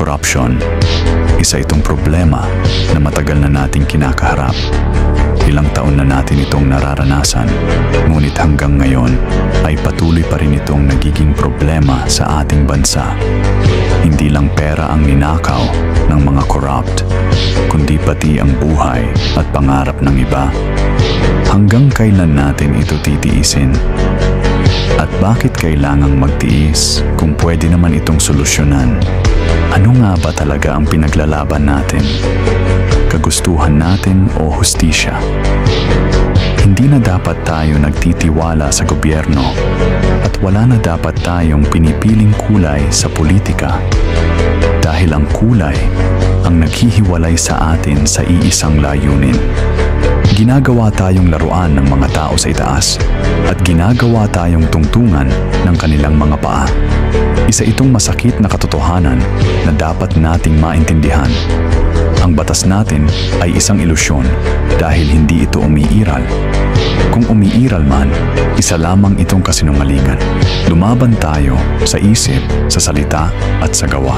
corruption. Isa itong problema na matagal na nating kinakaharap. Ilang taon na natin itong nararanasan, ngunit hanggang ngayon ay patuloy pa rin itong nagiging problema sa ating bansa. Hindi lang pera ang ninakaw ng mga corrupt, kundi pati ang buhay at pangarap ng iba. Hanggang kailan natin ito titiisin? At bakit kailangang magtiis kung pwede naman itong solusyonan? Ano nga ba talaga ang pinaglalaban natin? Kagustuhan natin o hustisya? Hindi na dapat tayo nagtitiwala sa gobyerno at wala na dapat tayong pinipiling kulay sa politika. Dahil ang kulay ang naghihiwalay sa atin sa iisang layunin. Ginagawa tayong laruan ng mga tao sa itaas at ginagawa tayong tungtungan ng kanilang mga paa. Isa itong masakit na katotohanan na dapat nating maintindihan. Ang batas natin ay isang ilusyon dahil hindi ito umiiral. Kung umiiral man, isa lamang itong kasinungalingan. Lumaban tayo sa isip, sa salita at sa gawa.